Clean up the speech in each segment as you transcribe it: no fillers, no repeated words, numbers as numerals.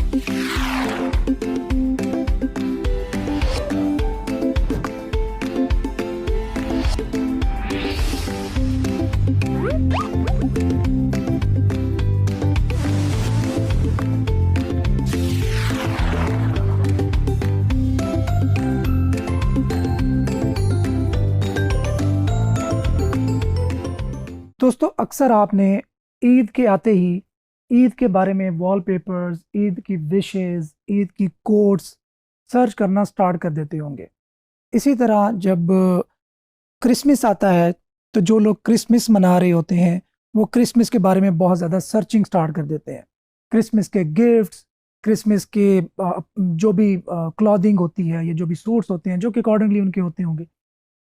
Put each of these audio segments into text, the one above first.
दोस्तों, अक्सर आपने ईद के आते ही ईद के बारे में वॉलपेपर्स, ईद की विशेस, ईद की कोट्स सर्च करना स्टार्ट कर देते होंगे। इसी तरह जब क्रिसमस आता है तो जो लोग क्रिसमस मना रहे होते हैं वो क्रिसमस के बारे में बहुत ज़्यादा सर्चिंग स्टार्ट कर देते हैं। क्रिसमस के गिफ्ट्स, क्रिसमस के जो भी क्लॉथिंग होती है या जो भी सूट्स होते हैं जो कि अकॉर्डिंगली उनके होते होंगे,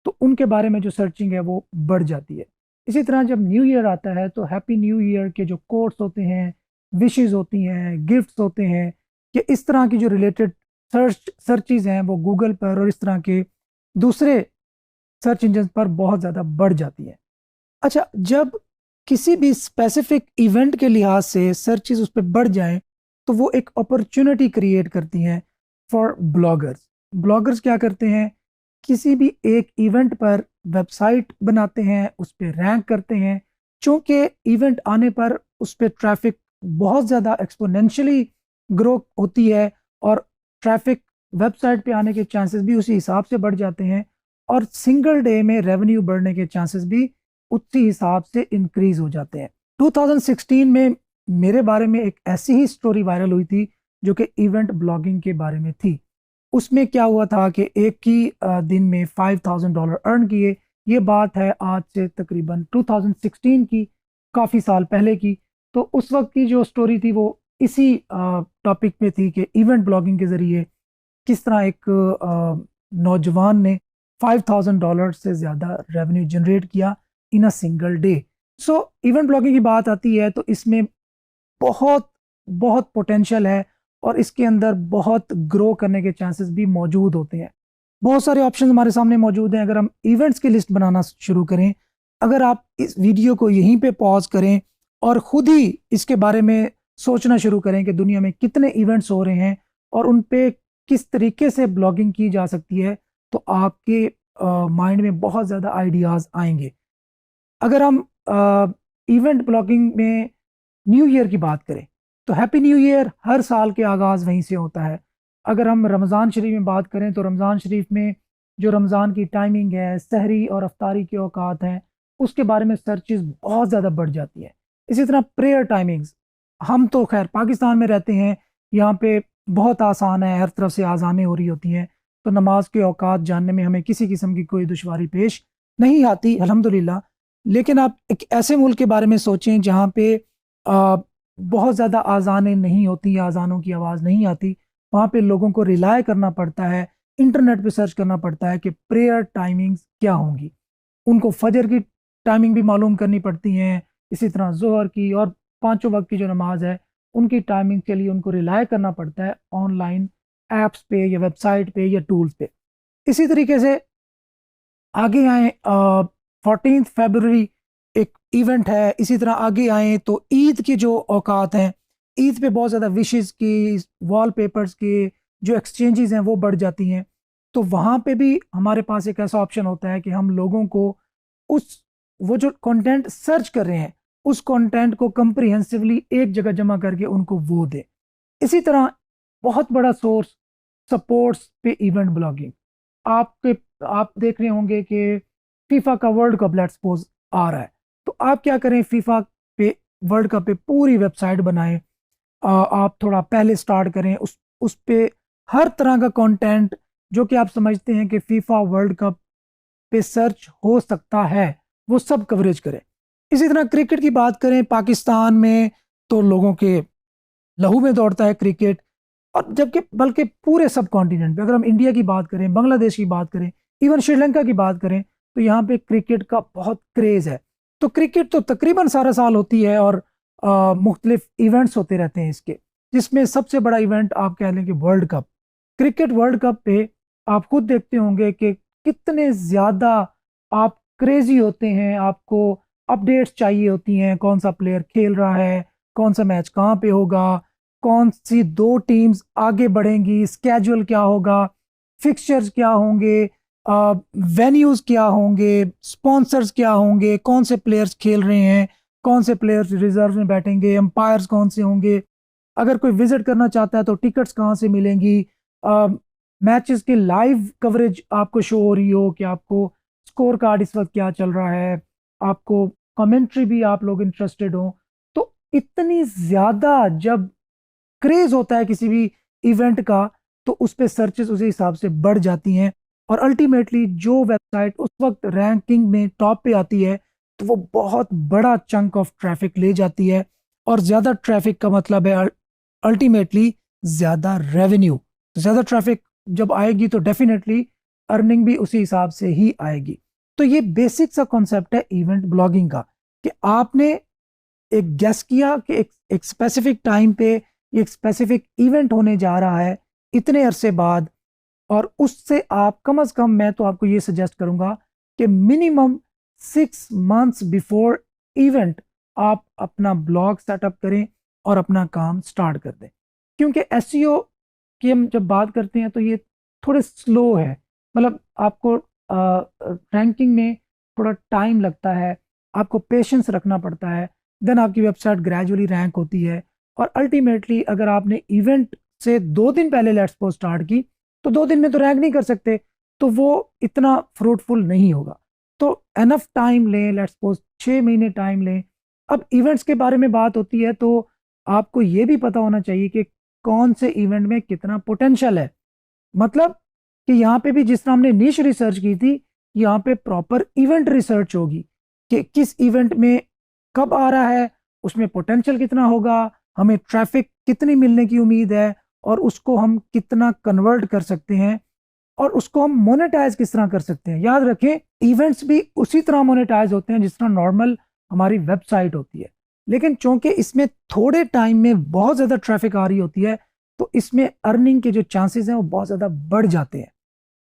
तो उनके बारे में जो सर्चिंग है वो बढ़ जाती है। इसी तरह जब न्यू ईयर आता है तो हैप्पी न्यू ईयर के जो कोट्स होते हैं, विशेस होती हैं, गिफ्ट्स होते हैं, कि इस तरह की जो रिलेटेड सर्चेज हैं वो गूगल पर और इस तरह के दूसरे सर्च इंजन पर बहुत ज़्यादा बढ़ जाती हैं। अच्छा, जब किसी भी स्पेसिफिक इवेंट के लिहाज से सर्चेज उस पर बढ़ जाएं तो वो एक अपॉर्चुनिटी क्रिएट करती हैं फॉर ब्लॉगर्स। ब्लॉगर्स क्या करते हैं, किसी भी एक इवेंट पर वेबसाइट बनाते हैं, उस पर रैंक करते हैं। चूंकि इवेंट आने पर उस पर ट्रैफिक बहुत ज़्यादा एक्सपोनेंशियली ग्रो होती है और ट्रैफिक वेबसाइट पे आने के चांसेस भी उसी हिसाब से बढ़ जाते हैं और सिंगल डे में रेवेन्यू बढ़ने के चांसेस भी उसी हिसाब से इंक्रीज हो जाते हैं। 2016 में मेरे बारे में एक ऐसी ही स्टोरी वायरल हुई थी जो कि इवेंट ब्लॉगिंग के बारे में थी। उसमें क्या हुआ था कि एक ही दिन में $5,000 अर्न किए। ये बात है आज से तकरीबन 2016 की, काफ़ी साल पहले की। तो उस वक्त की जो स्टोरी थी वो इसी टॉपिक पे थी कि इवेंट ब्लॉगिंग के ज़रिए किस तरह एक नौजवान ने $5,000 से ज़्यादा रेवेन्यू जनरेट किया in a single day. So event blogging की बात आती है तो इसमें बहुत बहुत पोटेंशियल है और इसके अंदर बहुत ग्रो करने के चांसेस भी मौजूद होते हैं। बहुत सारे ऑप्शन हमारे सामने मौजूद हैं। अगर हम इवेंट्स की लिस्ट बनाना शुरू करें, अगर आप इस वीडियो को यहीं पे पॉज करें और ख़ुद ही इसके बारे में सोचना शुरू करें कि दुनिया में कितने इवेंट्स हो रहे हैं और उन पे किस तरीके से ब्लॉगिंग की जा सकती है, तो आपके माइंड में बहुत ज़्यादा आइडियाज़ आएंगे। अगर हम इवेंट ब्लॉगिंग में न्यू ईयर की बात करें तो हैप्पी न्यू ईयर हर साल के आगाज़ वहीं से होता है। अगर हम रमज़ान शरीफ में बात करें तो रमज़ान शरीफ में जो रमज़ान की टाइमिंग है, सहरी और अफ्तारी के औकात हैं, उसके बारे में सर्चेस बहुत ज़्यादा बढ़ जाती हैं। इसी तरह प्रेयर टाइमिंग्स, हम तो खैर पाकिस्तान में रहते हैं, यहाँ पे बहुत आसान है, हर तरफ से आज़ानें हो रही होती हैं, तो नमाज के औकात जानने में हमें किसी किस्म की कोई दुश्वारी पेश नहीं आती, अल्हम्दुलिल्लाह। लेकिन आप एक ऐसे मुल्क के बारे में सोचें जहाँ पे बहुत ज़्यादा आज़ानें नहीं होती, आज़ानों की आवाज़ नहीं आती। वहाँ पे लोगों को रिलाय करना पड़ता है, इंटरनेट पे सर्च करना पड़ता है कि प्रेयर टाइमिंग्स क्या होंगी। उनको फजर की टाइमिंग भी मालूम करनी पड़ती हैं, इसी तरह ज़ोहर की और पाँचों वक्त की जो नमाज है उनकी टाइमिंग के लिए उनको रिलाय करना पड़ता है ऑनलाइन ऐप्स पे या वेबसाइट पे या टूल्स पे। इसी तरीके से आगे आए 14 फरवरी एक इवेंट है। इसी तरह आगे आए तो ईद की जो औकात हैं, ईद पे बहुत ज़्यादा विशेस की, वॉलपेपर्स की जो एक्सचेंजेस हैं वो बढ़ जाती हैं। तो वहाँ पे भी हमारे पास एक ऐसा ऑप्शन होता है कि हम लोगों को उस वो जो कंटेंट सर्च कर रहे हैं उस कंटेंट को कंप्रिहेंसिवली एक जगह जमा करके उनको वो दे। इसी तरह बहुत बड़ा सोर्स सपोर्ट्स पे इवेंट ब्लॉगिंग। आपके आप देख रहे होंगे कि फीफा का वर्ल्ड कप लेट्स सपोज आ रहा है, तो आप क्या करें, फीफा पे वर्ल्ड कप पे पूरी वेबसाइट बनाएं। आप थोड़ा पहले स्टार्ट करें, उस पे हर तरह का कंटेंट जो कि आप समझते हैं कि फीफा वर्ल्ड कप पे सर्च हो सकता है वो सब कवरेज करें। इसी तरह क्रिकेट की बात करें, पाकिस्तान में तो लोगों के लहू में दौड़ता है क्रिकेट, और जबकि बल्कि पूरे सब कॉन्टिनेंट पे, अगर हम इंडिया की बात करें, बांग्लादेश की बात करें, इवन श्रीलंका की बात करें, तो यहाँ पे क्रिकेट का बहुत क्रेज है। तो क्रिकेट तो तकरीबन सारा साल होती है और मुख्तलिफ इवेंट्स होते रहते हैं इसके, जिसमें सबसे बड़ा इवेंट आप कह लें कि world cup. Cricket world cup पे आप खुद देखते होंगे कि कितने ज़्यादा आप क्रेजी होते हैं, आपको अपडेट्स चाहिए होती हैं, कौन सा प्लेयर खेल रहा है, कौन सा मैच कहाँ पे होगा, कौन सी दो टीम्स आगे बढ़ेंगी, स्केड्यूल क्या होगा, फिक्सचर्स क्या होंगे, वेन्यूज क्या होंगे, स्पॉन्सर्स क्या होंगे, कौन से प्लेयर्स खेल रहे हैं, कौन से प्लेयर्स रिजर्व में बैठेंगे, एम्पायर्स कौन से होंगे, अगर कोई विजिट करना चाहता है तो टिकट्स कहाँ से मिलेंगी, मैचेस की लाइव कवरेज आपको शो हो रही हो कि आपको स्कोर कार्ड इस वक्त क्या चल रहा है, आपको कमेंट्री भी आप लोग इंटरेस्टेड हो। तो इतनी ज़्यादा जब क्रेज होता है किसी भी इवेंट का तो उस पर सर्चेस उसी हिसाब से बढ़ जाती हैं और अल्टीमेटली जो वेबसाइट उस वक्त रैंकिंग में टॉप पे आती है तो वो बहुत बड़ा चंक ऑफ ट्रैफिक ले जाती है और ज़्यादा ट्रैफिक का मतलब है अल्टीमेटली ज़्यादा रेवेन्यू। ज़्यादा ट्रैफिक जब आएगी तो डेफिनेटली अर्निंग भी उसी हिसाब से ही आएगी। तो ये बेसिक सा कॉन्सेप्ट है इवेंट ब्लॉगिंग का कि आपने एक गेस किया कि एक स्पेसिफिक टाइम पे एक स्पेसिफिक इवेंट होने जा रहा है इतने अरसे बाद, और उससे आप कम अज़ कम, मैं तो आपको ये सजेस्ट करूंगा कि मिनिमम 6 मंथ्स बिफोर इवेंट आप अपना ब्लॉग सेटअप करें और अपना काम स्टार्ट कर दें। क्योंकि एसईओ की हम जब बात करते हैं तो ये थोड़े स्लो है, मतलब आपको रैंकिंग में थोड़ा टाइम लगता है, आपको पेशेंस रखना पड़ता है, देन आपकी वेबसाइट ग्रेजुअली रैंक होती है। और अल्टीमेटली अगर आपने इवेंट से 2 दिन पहले लेट्स सपोज स्टार्ट की तो 2 दिन में तो रैंक नहीं कर सकते, तो वो इतना फ्रूटफुल नहीं होगा। तो एनफ टाइम लें, लेट्स सपोज 6 महीने टाइम लें। अब इवेंट्स के बारे में बात होती है तो आपको ये भी पता होना चाहिए कि कौन से इवेंट में कितना पोटेंशियल है। मतलब कि यहाँ पे भी जिस तरह हमने नीश रिसर्च की थी, यहाँ पे प्रॉपर इवेंट रिसर्च होगी कि किस इवेंट में कब आ रहा है, उसमें पोटेंशियल कितना होगा, हमें ट्रैफिक कितनी मिलने की उम्मीद है और उसको हम कितना कन्वर्ट कर सकते हैं और उसको हम मोनेटाइज किस तरह कर सकते हैं। याद रखें इवेंट्स भी उसी तरह मोनेटाइज होते हैं जिस तरह नॉर्मल हमारी वेबसाइट होती है, लेकिन चूंकि इसमें थोड़े टाइम में बहुत ज़्यादा ट्रैफिक आ रही होती है तो इसमें अर्निंग के जो चांसेस हैं वो बहुत ज़्यादा बढ़ जाते हैं।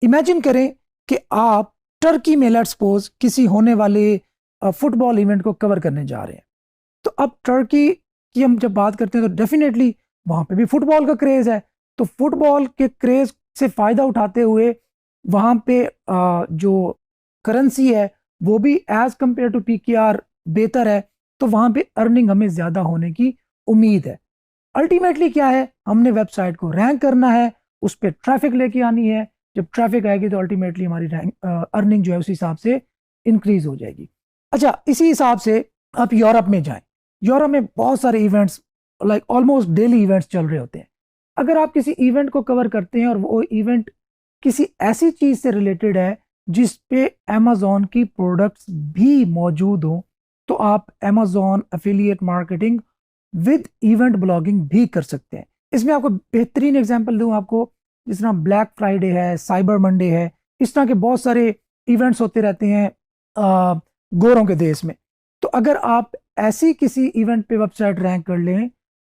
इमेजिन करें कि आप टर्की में लेट्स सपोज किसी होने वाले फुटबॉल इवेंट को कवर करने जा रहे हैं। तो अब टर्की की हम जब बात करते हैं तो डेफिनेटली वहां पे भी फुटबॉल का क्रेज है, तो फुटबॉल के क्रेज से फायदा उठाते हुए वहां पे जो करेंसी है वो भी एज कंपेयर टू पीकेआर बेहतर है, तो वहां पे अर्निंग हमें ज्यादा होने की उम्मीद है। अल्टीमेटली क्या है, हमने वेबसाइट को रैंक करना है, उस पर ट्रैफिक लेके आनी है। जब ट्रैफिक आएगी तो अल्टीमेटली हमारी रैंक अर्निंग जो है उस हिसाब से इंक्रीज हो जाएगी। अच्छा, इसी हिसाब से आप यूरोप में जाएं। यूरोप में बहुत सारे events like almost daily events चल रहे होते हैं। अगर आप किसी इवेंट को कवर करते हैं और वो इवेंट किसी ऐसी चीज से रिलेटेड है जिस पे अमेजोन की प्रोडक्ट्स भी मौजूद हो, तो आप Amazon affiliate marketing with event blogging भी कर सकते हैं। इसमें आपको बेहतरीन एग्जांपल दूं आपको, जिस तरह ब्लैक फ्राइडे है, साइबर मंडे है, इस तरह के बहुत सारे इवेंट्स होते रहते हैं गोरों के देश में। तो अगर आप ऐसी किसी इवेंट पे वेबसाइट रैंक कर लें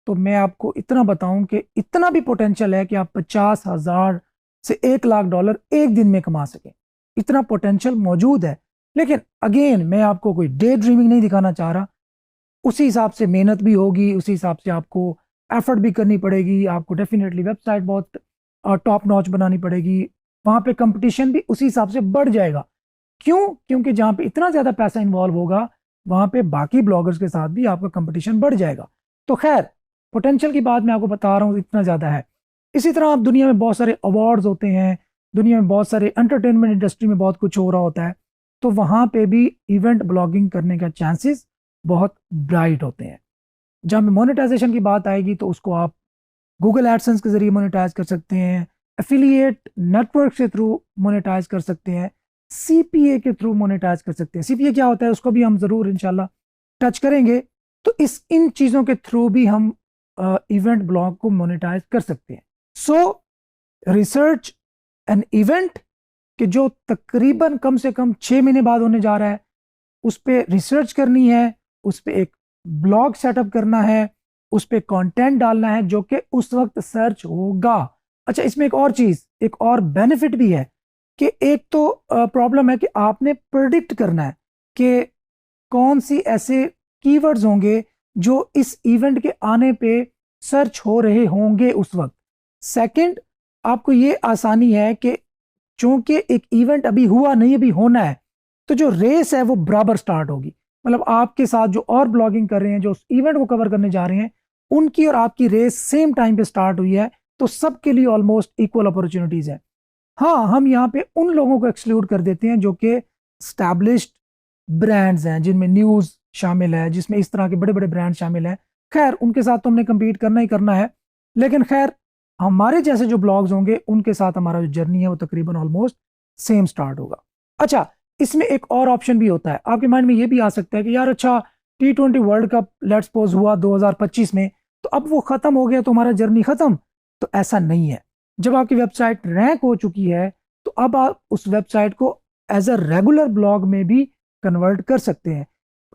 तो मैं आपको इतना बताऊं कि इतना भी पोटेंशियल है कि आप 50,000 से $1,00,000 एक दिन में कमा सकें। इतना पोटेंशियल मौजूद है। लेकिन अगेन मैं आपको कोई डे ड्रीमिंग नहीं दिखाना चाह रहा, उसी हिसाब से मेहनत भी होगी, उसी हिसाब से आपको एफर्ट भी करनी पड़ेगी, आपको डेफिनेटली वेबसाइट बहुत टॉप नॉच बनानी पड़ेगी, वहाँ पे कंपटीशन भी उसी हिसाब से बढ़ जाएगा। क्यों? क्योंकि जहाँ पे इतना ज़्यादा पैसा इन्वॉल्व होगा वहाँ पे बाकी ब्लॉगर्स के साथ भी आपका कंपटीशन बढ़ जाएगा। तो खैर, पोटेंशियल की बात मैं आपको बता रहा हूँ इतना ज़्यादा है। इसी तरह आप दुनिया में बहुत सारे अवार्ड्स होते हैं, दुनिया में बहुत सारे एंटरटेनमेंट इंडस्ट्री में बहुत कुछ हो रहा होता है, तो वहाँ पे भी इवेंट ब्लॉगिंग करने का चांसेस बहुत ब्राइट होते हैं। जब मोनेटाइजेशन की बात आएगी तो उसको आप गूगल एडसेंस के जरिए मोनेटाइज कर सकते हैं, एफिलिएट नेटवर्क के थ्रू मोनेटाइज कर सकते हैं, सीपीए के थ्रू मोनेटाइज कर सकते हैं। सीपीए क्या होता है उसको भी हम ज़रूर इंशाल्लाह टच करेंगे। तो इन चीज़ों के थ्रू भी हम इवेंट ब्लॉग को मोनेटाइज कर सकते हैं। सो रिसर्च एन इवेंट कि जो तकरीबन कम से कम 6 महीने बाद होने जा रहा है, उस पर रिसर्च करनी है, उस पर एक ब्लॉग सेटअप करना है, उस पर कंटेंट डालना है जो कि उस वक्त सर्च होगा। अच्छा, इसमें एक और चीज़, एक और बेनिफिट भी है कि एक तो प्रॉब्लम है कि आपने प्रेडिक्ट करना है कि कौन सी ऐसे कीवर्ड्स होंगे जो इस इवेंट के आने पे सर्च हो रहे होंगे उस वक्त। सेकंड, आपको ये आसानी है कि चूंकि एक इवेंट अभी हुआ नहीं, अभी होना है, तो जो रेस है वो बराबर स्टार्ट होगी। मतलब आपके साथ जो और ब्लॉगिंग कर रहे हैं, जो उस इवेंट को कवर करने जा रहे हैं, उनकी और आपकी रेस सेम टाइम पे स्टार्ट हुई है, तो सबके लिए ऑलमोस्ट इक्वल अपॉर्चुनिटीज है। हाँ, हम यहाँ पे उन लोगों को एक्सक्लूड कर देते हैं जो कि स्टैब्लिश्ड ब्रांड्स हैं, जिनमें न्यूज़ शामिल है, जिसमें इस तरह के बड़े बड़े ब्रांड शामिल हैं। खैर, उनके साथ तो हमने कम्पीट करना ही करना है, लेकिन खैर हमारे जैसे जो ब्लॉग्स होंगे उनके साथ हमारा जो जर्नी है वो तकरीबन ऑलमोस्ट सेम स्टार्ट होगा। अच्छा, इसमें एक और ऑप्शन भी होता है, आपके माइंड में ये भी आ सकता है कि यार अच्छा, T20 world cup let's suppose हुआ 2025 में, तो अब वो खत्म हो गया तो हमारा जर्नी खत्म। तो ऐसा नहीं है। जब आपकी वेबसाइट रैंक हो चुकी है, तो अब आप उस वेबसाइट को एज अ रेगुलर ब्लॉग में भी कन्वर्ट कर सकते हैं।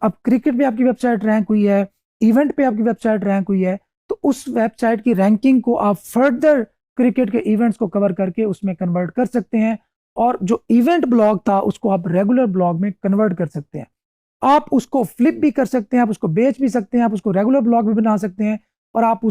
अब क्रिकेट पे आपकी वेबसाइट रैंक हुई है, इवेंट पे आपकी वेबसाइट रैंक हुई है, तो उस वेबसाइट की रैंकिंग को आप फर्दर क्रिकेट के इवेंट्स को कवर करके उसमें कन्वर्ट कर सकते हैं, और जो इवेंट ब्लॉग था उसको आप रेगुलर ब्लॉग में कन्वर्ट कर सकते हैं। आप उसको फ्लिप भी कर सकते हैं, आप उसको बेच भी सकते हैं, आप उसको रेगुलर ब्लॉग भी बना सकते हैं, और आप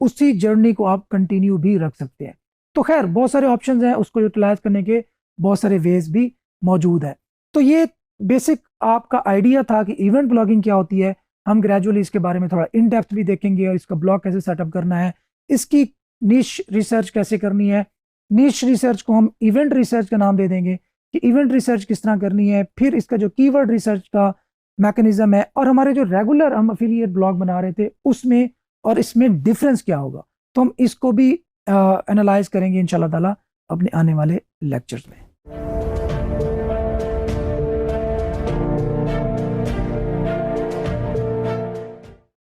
उसी जर्नी को आप कंटिन्यू भी रख सकते हैं। तो खैर, बहुत सारे ऑप्शंस हैं, उसको यूटिलाइज करने के बहुत सारे वेज भी मौजूद है। तो ये बेसिक आपका आइडिया था कि इवेंट ब्लॉगिंग क्या होती है। हम ग्रेजुअली इसके बारे में थोड़ा इन डेप्थ भी देखेंगे, और इसका ब्लॉग कैसे सेटअप करना है, इसकी निश रिसर्च कैसे करनी है। निश रिसर्च को हम इवेंट रिसर्च का नाम दे देंगे कि इवेंट रिसर्च किस तरह करनी है। फिर इसका जो कीवर्ड रिसर्च का मैकेनिज्म है, और हमारे जो रेगुलर हम अफिलिएट ब्लॉग बना रहे थे उसमें और इसमें डिफरेंस क्या होगा, तो हम इसको भी एनालाइज करेंगे इंशाल्लाह ताला अपने आने वाले लेक्चर्स में।